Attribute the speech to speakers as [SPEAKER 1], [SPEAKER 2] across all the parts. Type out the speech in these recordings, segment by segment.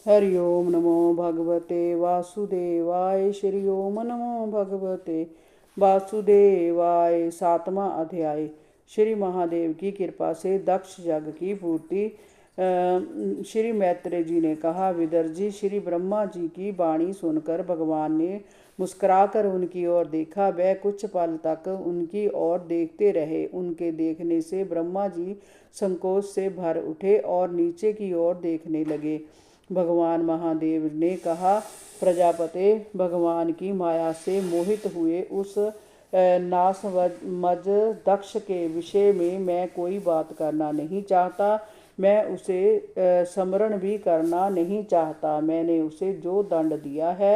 [SPEAKER 1] हरि ओम नमो भगवते वासुदेवाय। श्री ओम नमो भगवते वासुदेवाय। सातवां अध्याय। श्री महादेव की कृपा से दक्ष यज्ञ की पूर्ति। श्री मैत्रेय जी ने कहा, विदर जी, श्री ब्रह्मा जी की वाणी सुनकर भगवान ने मुस्कुराकर उनकी ओर देखा। वह कुछ पल तक उनकी ओर देखते रहे। उनके देखने से ब्रह्मा जी संकोच से भर उठे और नीचे की ओर देखने लगे। भगवान महादेव ने कहा, प्रजापते, भगवान की माया से मोहित हुए उस नासमझ दक्ष के विषय में मैं कोई बात करना नहीं चाहता। मैं उसे स्मरण भी करना नहीं चाहता। मैंने उसे जो दंड दिया है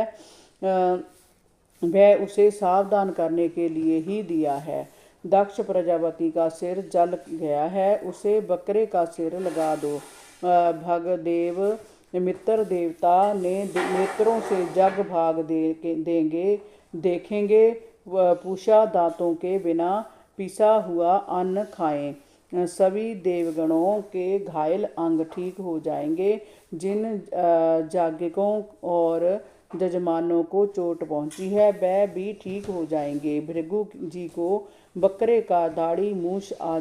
[SPEAKER 1] वह उसे सावधान करने के लिए ही दिया है। दक्ष प्रजापति का सिर जल गया है, उसे बकरे का सिर लगा दो। भगदेव मित्र देवता ने नेत्रों से जग भाग देंगे देखेंगे। पूषा दांतों के बिना पिसा हुआ अन्न खाएं। सभी देवगणों के घायल अंग ठीक हो जाएंगे। जिन जागकों और जजमानों को चोट पहुंची है वह भी ठीक हो जाएंगे। भृगु जी को बकरे का दाढ़ी मूछ आ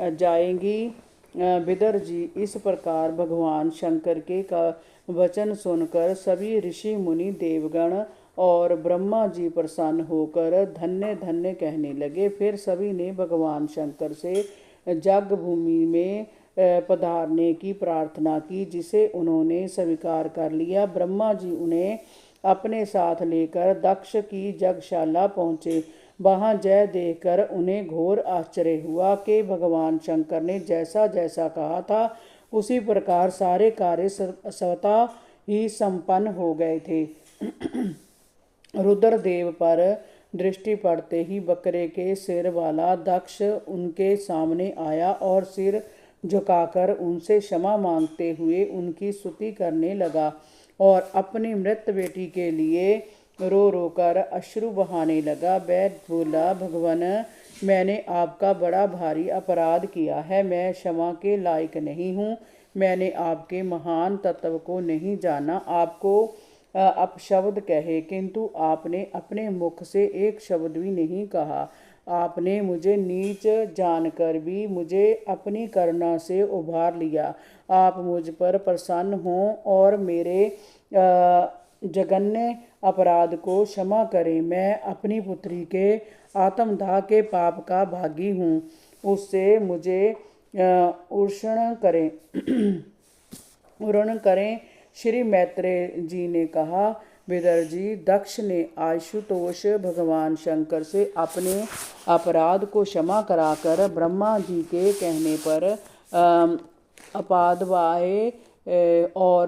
[SPEAKER 1] जाएंगी। विदर जी, इस प्रकार भगवान शंकर के का वचन सुनकर सभी ऋषि मुनि देवगण और ब्रह्मा जी प्रसन्न होकर धन्य धन्य कहने लगे। फिर सभी ने भगवान शंकर से यज्ञ भूमि में पधारने की प्रार्थना की, जिसे उन्होंने स्वीकार कर लिया। ब्रह्मा जी उन्हें अपने साथ लेकर दक्ष की यज्ञशाला पहुँचे। वहाँ जय देखकर उन्हें घोर आश्चर्य हुआ कि भगवान शंकर ने जैसा जैसा कहा था उसी प्रकार सारे कार्य स्वतः ही संपन्न हो गए थे। रुद्रदेव पर दृष्टि पड़ते ही बकरे के सिर वाला दक्ष उनके सामने आया और सिर झुकाकर उनसे क्षमा मांगते हुए उनकी स्तुति करने लगा और अपनी मृत बेटी के लिए रो रो कर अश्रु बहाने लगा। वह बोला, भगवान, मैंने आपका बड़ा भारी अपराध किया है। मैं क्षमा के लायक नहीं हूँ। मैंने आपके महान तत्व को नहीं जाना। आपको अपशब्द कहे, किंतु आपने अपने मुख से एक शब्द भी नहीं कहा। आपने मुझे नीच जानकर भी मुझे अपनी करुणा से उभार लिया। आप मुझ पर प्रसन्न हों और मेरे जघन्य अपराध को क्षमा करें। मैं अपनी पुत्री के आत्मदाह के पाप का भागी हूँ। उससे मुझे उर्षण करें। श्री मैत्रेय जी ने कहा, विदर जी, दक्ष ने आशुतोष भगवान शंकर से अपने अपराध को क्षमा कराकर ब्रह्मा जी के कहने पर अपादवाय और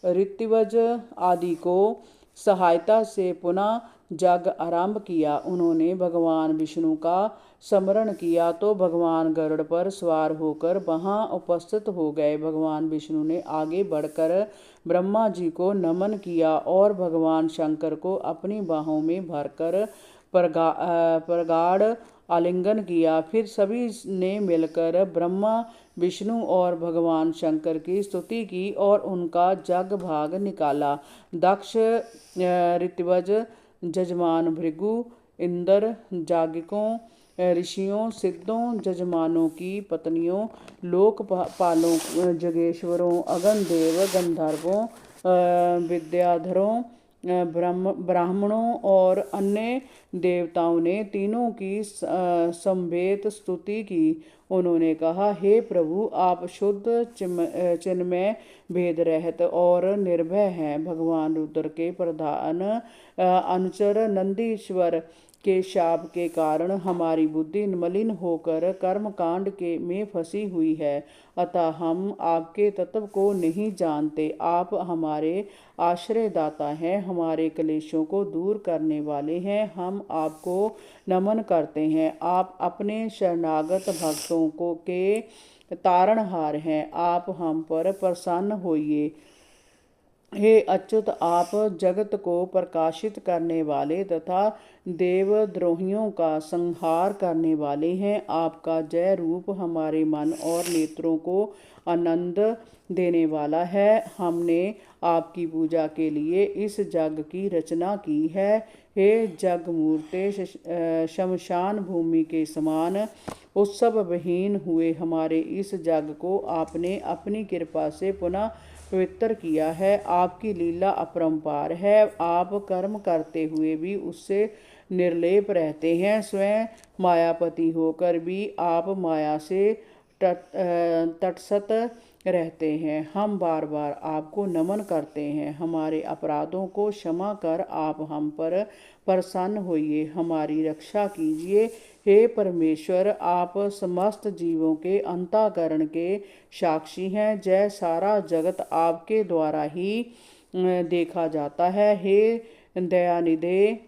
[SPEAKER 1] ऋत्विज आदि को सहायता से पुनः यज्ञ आरंभ किया। उन्होंने भगवान विष्णु का स्मरण किया तो भगवान गरुड़ पर सवार होकर वहां उपस्थित हो गए। भगवान विष्णु ने आगे बढ़कर ब्रह्मा जी को नमन किया और भगवान शंकर को अपनी बाहों में भरकर प्रगाढ़ आलिंगन किया। फिर सभी ने मिलकर ब्रह्मा विष्णु और भगवान शंकर की स्तुति की और उनका जग भाग निकाला। दक्ष, ऋत्विज, जजमान भृगु, इंद्र, जागकों, ऋषियों, सिद्धों, जजमानों की पत्नियों, लोकपालों, जगेश्वरों, अगन देव, गंधर्वों, विद्याधरों, ब्राह्मणों और अन्य देवताओं ने तीनों की समवेत स्तुति की। उन्होंने कहा, हे प्रभु, आप शुद्ध चिन्मय भेद रहित और निर्भय हैं। भगवान रुद्र के प्रधान अनुचर नंदीश्वर के शाप के कारण हमारी बुद्धि मलिन होकर कर्मकांड में फंसी हुई है, अतः हम आपके तत्व को नहीं जानते। आप हमारे आश्रयदाता हैं, हमारे क्लेशों को दूर करने वाले हैं। हम आपको नमन करते हैं। आप अपने शरणागत भक्तों के तारणहार हैं। आप हम पर प्रसन्न होइए। हे अच्युत, आप जगत को प्रकाशित करने वाले तथा देवद्रोहियों का संहार करने वाले हैं। आपका जय रूप हमारे मन और नेत्रों को आनंद देने वाला है। हमने आपकी पूजा के लिए इस जग की रचना की है। हे जग मूर्ते, शमशान भूमि के समान उत्सव विहीन हुए हमारे इस जग को आपने अपनी कृपा से पुनः पवित्र किया है। आपकी लीला अपरंपार है। आप कर्म करते हुए भी उससे निर्लेप रहते हैं। स्वयं मायापति होकर भी आप माया से तटस्थ रहते हैं। हम बार बार आपको नमन करते हैं। हमारे अपराधों को क्षमा कर आप हम पर प्रसन्न होइए, हमारी रक्षा कीजिए। हे परमेश्वर, आप समस्त जीवों के अंतःकरण के साक्षी हैं। जय सारा जगत आपके द्वारा ही देखा जाता है। हे दयानिधे,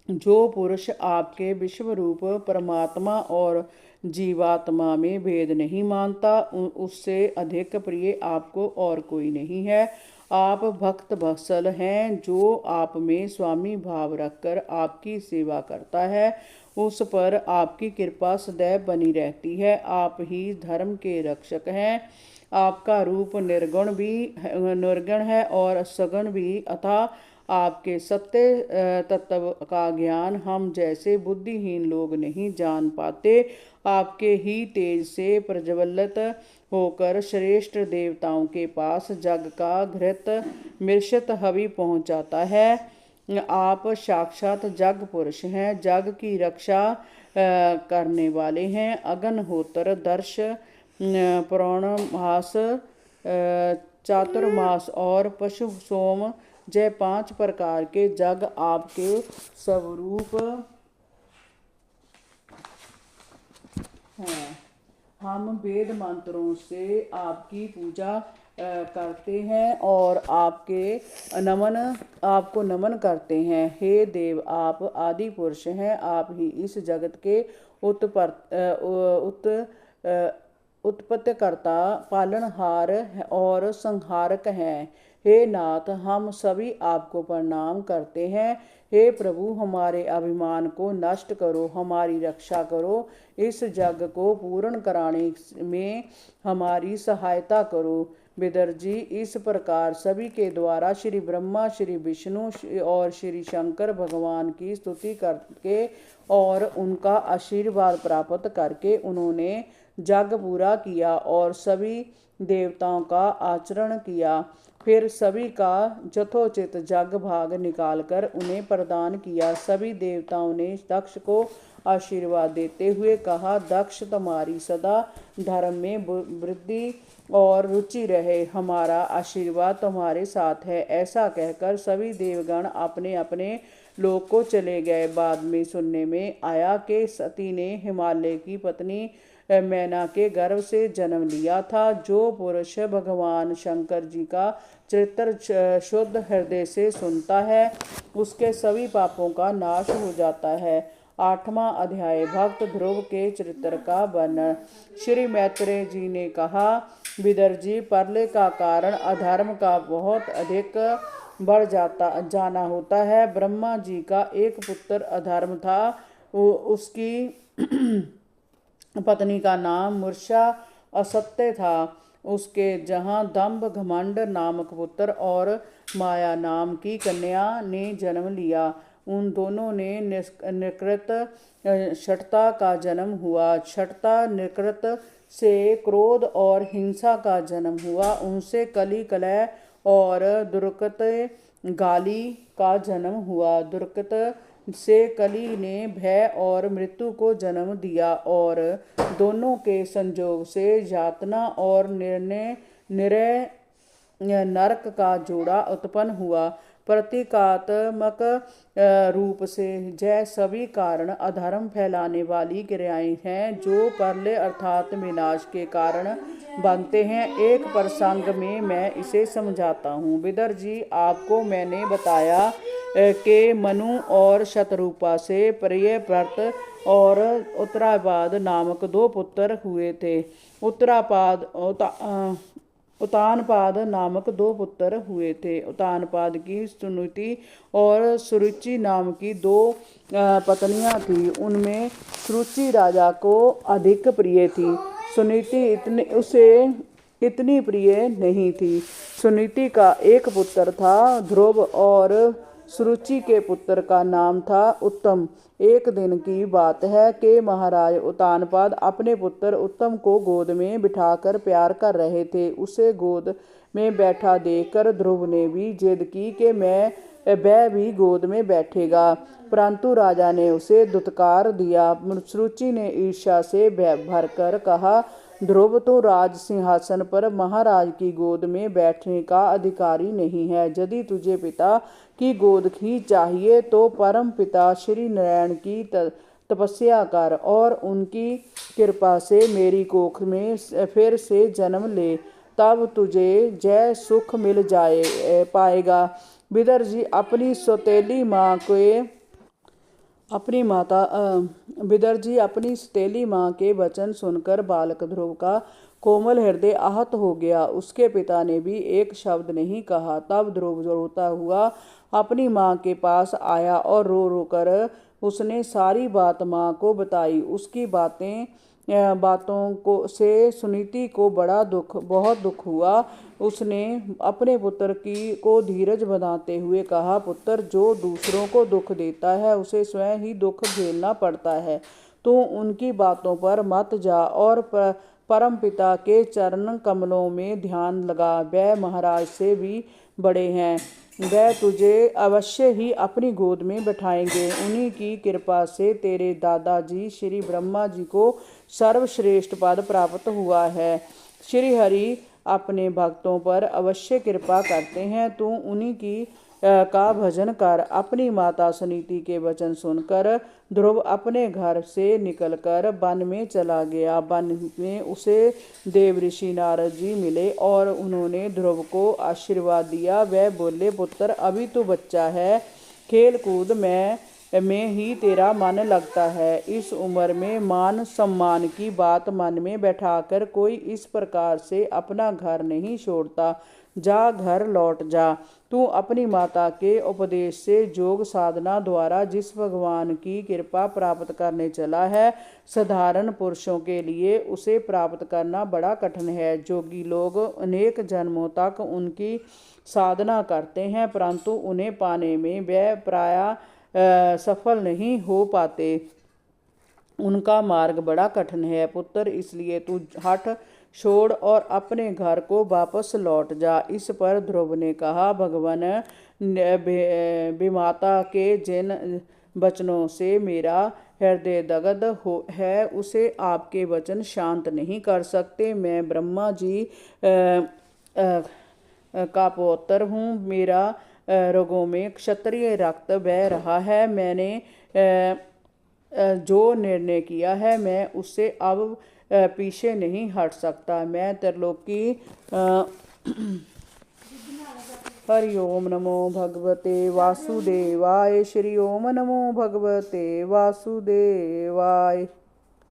[SPEAKER 1] जो पुरुष आपके विश्व रूप परमात्मा और जीवात्मा में भेद नहीं मानता, उससे अधिक प्रिय आपको और कोई नहीं है। आप भक्त वत्सल हैं। जो आप में स्वामी भाव रखकर आपकी सेवा करता है, उस पर आपकी कृपा सदैव बनी रहती है। आप ही धर्म के रक्षक हैं। आपका रूप निर्गुण है और सगुण भी। अतः आपके सत्य तत्व का ज्ञान हम जैसे बुद्धिहीन लोग नहीं जान पाते। आपके ही तेज से प्रज्वलित होकर श्रेष्ठ देवताओं के पास जग का घृत मिश्रित हवि पहुँच जाता है। आप साक्षात जग पुरुष हैं, जग की रक्षा करने वाले हैं। अग्निहोत्र, दर्श, पौर्णमास, चातुर्मास और पशु सोम जय 5 प्रकार के जग आपके स्वरूप हैं। हम वेद मंत्रों से आपकी पूजा करते हैं और आपको नमन करते हैं। हे देव, आप आदि पुरुष हैं। आप ही इस जगत के उत्पत्तिकर्ता, पालनहार और संहारक हैं। हे नाथ, हम सभी आपको प्रणाम करते हैं। हे प्रभु, हमारे अभिमान को नष्ट करो, हमारी रक्षा करो। इस जग को पूर्ण कराने में हमारी सहायता करो। विदर जी, इस प्रकार सभी के द्वारा श्री ब्रह्मा, श्री विष्णु और श्री शंकर भगवान की स्तुति करके और उनका आशीर्वाद प्राप्त करके उन्होंने जग पूरा किया और सभी देवताओं का आचरण किया। फिर सभी का यथोचित जग भाग निकालकर उन्हें प्रदान किया। सभी देवताओं ने दक्ष को आशीर्वाद देते हुए कहा, दक्ष, तुम्हारी सदा धर्म में वृद्धि और रुचि रहे। हमारा आशीर्वाद तुम्हारे साथ है। ऐसा कहकर सभी देवगण अपने अपने लोक को चले गए। बाद में सुनने में आया कि सती ने हिमालय की पत्नी मैना के गर्भ से जन्म लिया था। जो पुरुष भगवान शंकर जी का चरित्र शुद्ध हृदय से सुनता है, उसके सभी पापों का नाश हो जाता है। 8वां अध्याय, भक्त ध्रुव के चरित्र का वर्णन। श्री मैत्रेय जी ने कहा, विदर जी, प्रलय का कारण अधर्म का बहुत अधिक बढ़ जाना होता है। ब्रह्मा जी का एक पुत्र अधर्म था। उसकी पत्नी का नाम मूर्छा असत्य था। उसके जहाँ दंभ घमंड नामक पुत्र और माया नाम की कन्या ने जन्म लिया। उन दोनों ने निकृत षटता का जन्म हुआ। षटता निकृत से क्रोध और हिंसा का जन्म हुआ। उनसे कली, कलह और दुर्गत गाली का जन्म हुआ। दुर्गत से कली ने भय और मृत्यु को जन्म दिया और दोनों के संयोग से यातना और निरय नरक का जोड़ा उत्पन्न हुआ। प्रतीकात्मक रूप से यह सभी कारण अधर्म फैलाने वाली क्रियाएं हैं जो प्रलय अर्थात विनाश के कारण बनते हैं। एक प्रसंग में मैं इसे समझाता हूँ। विदर जी, आपको मैंने बताया कि मनु और शतरूपा से प्रियव्रत और उत्तरापाद नामक 2 पुत्र हुए थे। उतानपाद नामक 2 पुत्र हुए थे। उतानपाद की सुनीति और सुरुचि नाम की 2 पत्नियां थीं। उनमें सुरुचि राजा को अधिक प्रिय थी। सुनीति उसे इतनी प्रिय नहीं थी। सुनीति का एक पुत्र था ध्रुव और सुरुचि के पुत्र का नाम था उत्तम। एक दिन की बात है कि महाराज उतानपाद अपने पुत्र उत्तम को गोद में बिठाकर प्यार कर रहे थे। उसे गोद में बैठा देखकर ध्रुव ने भी जिद की कि वह भी गोद में बैठेगा, परंतु राजा ने उसे दुत्कार दिया। सुरुचि ने ईर्ष्या से भरकर कहा, ध्रुव, तो राज सिंहासन पर महाराज की गोद में बैठने का अधिकारी नहीं है। यदि तुझे पिता की गोद ही चाहिए तो परम पिता श्री नारायण की तपस्या कर और उनकी कृपा से मेरी कोख में फिर से जन्म ले, तब तुझे जय सुख मिल पाएगा। विदर जी अपनी सौतेली माँ के वचन सुनकर बालक ध्रुव का कोमल हृदय आहत हो गया। उसके पिता ने भी एक शब्द नहीं कहा। तब ध्रुव रोता हुआ अपनी माँ के पास आया और रो रो कर उसने सारी बात माँ को बताई। उसकी बातों से सुनीति को बहुत दुख हुआ। उसने अपने पुत्र को धीरज बनाते हुए कहा, पुत्र, जो दूसरों को दुख देता है उसे स्वयं ही दुख झेलना पड़ता है। तू उनकी बातों पर मत जा और परम पिता के चरण कमलों में ध्यान लगा। वह महाराज से भी बड़े हैं, वह तुझे अवश्य ही अपनी गोद में बैठाएंगे। उन्हीं की कृपा से तेरे दादाजी श्री ब्रह्मा जी को सर्वश्रेष्ठ पद प्राप्त हुआ है। श्री हरि अपने भक्तों पर अवश्य कृपा करते हैं। तू उन्हीं की का भजन कर। अपनी माता सुनीति के वचन सुनकर ध्रुव अपने घर से निकलकर वन में चला गया। वन में उसे देव ऋषि नारद जी मिले और उन्होंने ध्रुव को आशीर्वाद दिया। वह बोले, पुत्र, अभी तो बच्चा है, खेल कूद में ही तेरा मन लगता है। इस उम्र में मान सम्मान की बात मन में बैठाकर कोई इस प्रकार से अपना घर नहीं छोड़ता। जा, घर लौट जा। तू अपनी माता के उपदेश से योग साधना द्वारा जिस भगवान की कृपा प्राप्त करने चला है, साधारण पुरुषों के लिए उसे प्राप्त करना बड़ा कठिन है। जोगी लोग अनेक जन्मों तक उनकी साधना करते हैं, परंतु उन्हें पाने में वह प्रायः सफल नहीं हो पाते। उनका मार्ग बड़ा कठिन है। पुत्र, इसलिए तू हठ छोड़ और अपने घर को वापस लौट जा। इस पर ध्रुव ने कहा, भगवान, विमाता के जिन वचनों से मेरा हृदय दग्ध है उसे आपके वचन शांत नहीं कर सकते। मैं ब्रह्मा जी का पौत्र हूँ। मेरा रगों में क्षत्रिय रक्त बह रहा है। मैंने जो निर्णय किया है मैं उससे अब पीछे नहीं हट सकता। मैं त्रिलोकी हरि ओम नमो भगवते वासुदेवाय। श्री ओम नमो भगवते वासुदेवाय।